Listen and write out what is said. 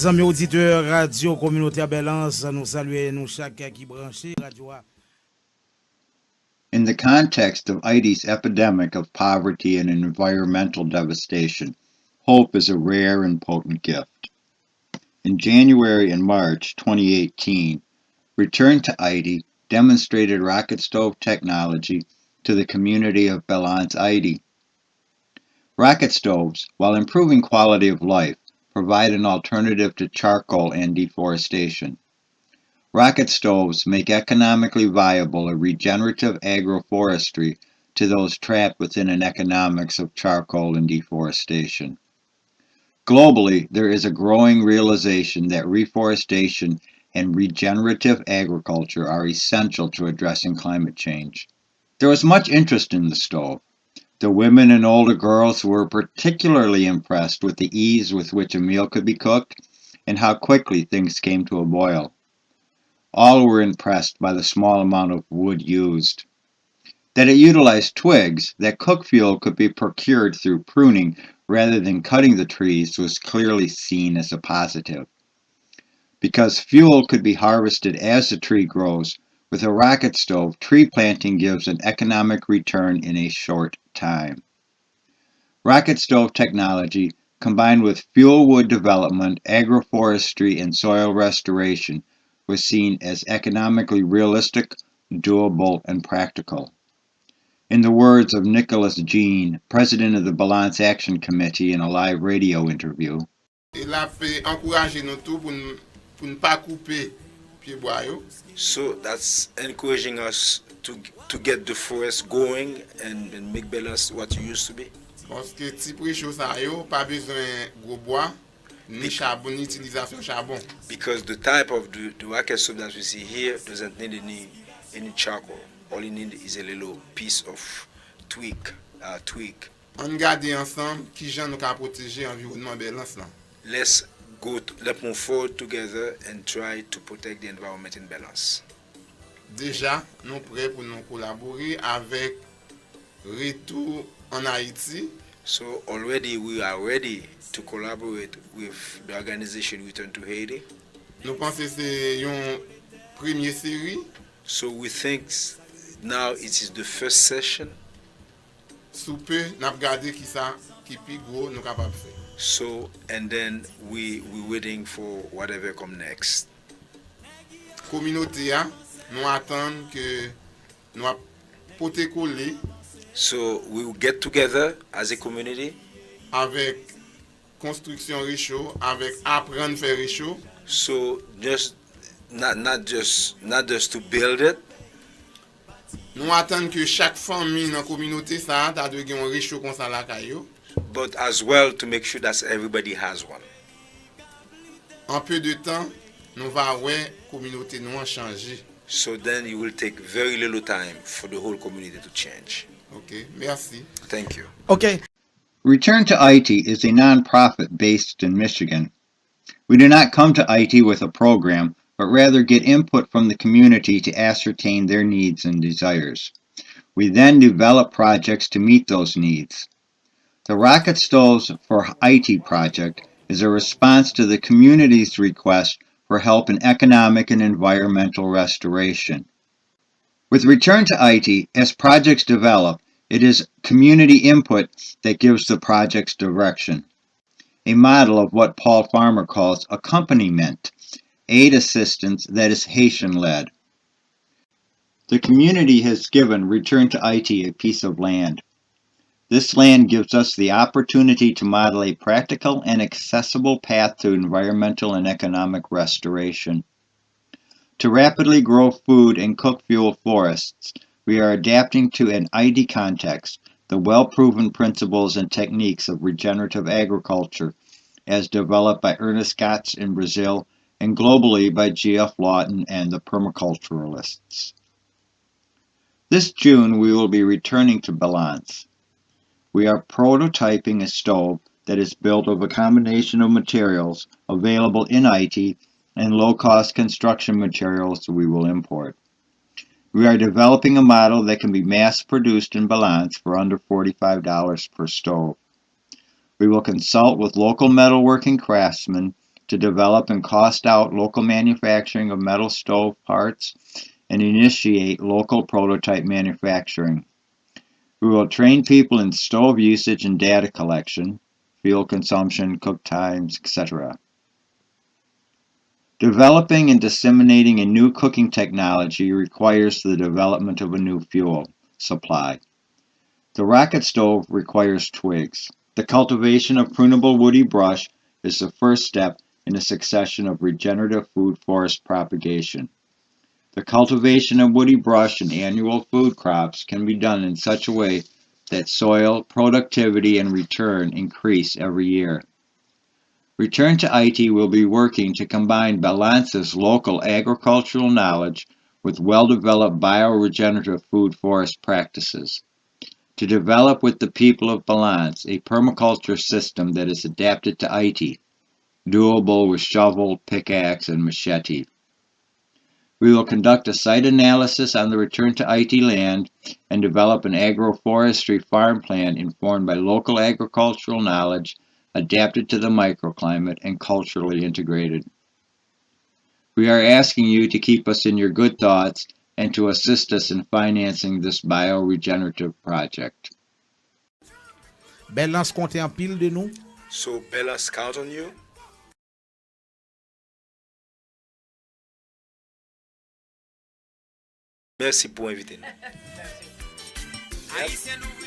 mes amis auditeurs Radio Communautaire Balance, nous saluons nous chaque qui branché radio. In the context of Haiti's epidemic of poverty and environmental devastation, hope is a rare and potent gift. In January and March 2018, Return to Haiti demonstrated rocket stove technology to the community of Balance, Haiti. Rocket stoves, while improving quality of life, provide an alternative to charcoal and deforestation. Rocket stoves make economically viable a regenerative agroforestry to those trapped within an economics of charcoal and deforestation. Globally, there is a growing realization that reforestation and regenerative agriculture are essential to addressing climate change. There was much interest in the stove. The women and older girls were particularly impressed with the ease with which a meal could be cooked and how quickly things came to a boil. All were impressed by the small amount of wood used. That it utilized twigs, that cook fuel could be procured through pruning rather than cutting the trees was clearly seen as a positive. Because fuel could be harvested as the tree grows, with a rocket stove, tree planting gives an economic return in a short time. Rocket stove technology, combined with fuel wood development, agroforestry, and soil restoration, was seen as economically realistic, doable, and practical. In the words of Nicholas Jean, president of the Balance Action Committee in a live radio interview, so that's encouraging us to get the forest going and make Balance what you used to be. Parce que ti pré ça yo pas besoin gros bois ni charbon ni utilisation charbon. Because the type of the rocket stove that we see here doesn't need any charcoal. All you need is a little piece of twig. On garde ensemble qui gens nous ka protéger environnement Balance là. Let's move forward together and try to protect the environment in Balance. Déjà, nous prêts pour nous collaborer avec Retour en Haïti. So already we are ready to collaborate with the organization Return to Haiti. Nous pensons que c'est une première série. So we think now it is the first session. Sous peu, n'a regardé qui ça qui plus gros nous capable faire. So and then we're waiting for whatever come next. Communauté a nous attend que nous porter coller. So we will get together as a community avec construction réchaud, avec apprendre faire réchaud. So just not just to build it. Nous attendons que chaque famille dans la communauté ça a de un réchaud comme ça la caillou. But as well to make sure that everybody has one. En peu de temps, nous va ouais communauté nous a changé. So then it will take very little time for the whole community to change. Okay, merci. Thank you. Okay. Return to Haiti is a nonprofit based in Michigan. We do not come to Haiti with a program, but rather get input from the community to ascertain their needs and desires. We then develop projects to meet those needs. The RocketStoves4Haiti Project is a response to the community's request for help in economic and environmental restoration. With Return to Haiti, as projects develop, it is community input that gives the project's direction. A model of what Paul Farmer calls accompaniment, aid assistance that is Haitian-led. The community has given Return to Haiti a piece of land. This land gives us the opportunity to model a practical and accessible path to environmental and economic restoration. To rapidly grow food and cook fuel forests, we are adapting to an Haiti context the well-proven principles and techniques of regenerative agriculture as developed by Ernest Scotts in Brazil and globally by G.F. Lawton and the permaculturalists. This June we will be returning to Balance. We are prototyping a stove that is built of a combination of materials available in Haiti and low-cost construction materials we will import. We are developing a model that can be mass-produced in Balance for under $45 per stove. We will consult with local metalworking craftsmen to develop and cost out local manufacturing of metal stove parts and initiate local prototype manufacturing. We will train people in stove usage and data collection, fuel consumption, cook times, etc. Developing and disseminating a new cooking technology requires the development of a new fuel supply. The rocket stove requires twigs. The cultivation of prunable woody brush is the first step in a succession of regenerative food forest propagation. The cultivation of woody brush and annual food crops can be done in such a way that soil, productivity, and return increase every year. Return to Haiti will be working to combine Balance's local agricultural knowledge with well-developed bioregenerative food forest practices to develop with the people of Balance a permaculture system that is adapted to Haiti, doable with shovel, pickaxe, and machete. We will conduct a site analysis on the return to Haiti land and develop an agroforestry farm plan informed by local agricultural knowledge, adapted to the microclimate, and culturally integrated. We are asking you to keep us in your good thoughts and to assist us in financing this bioregenerative project. Balance compte en pile de nous. So Balance count on you. Merci pour inviter nous. Haïtien nous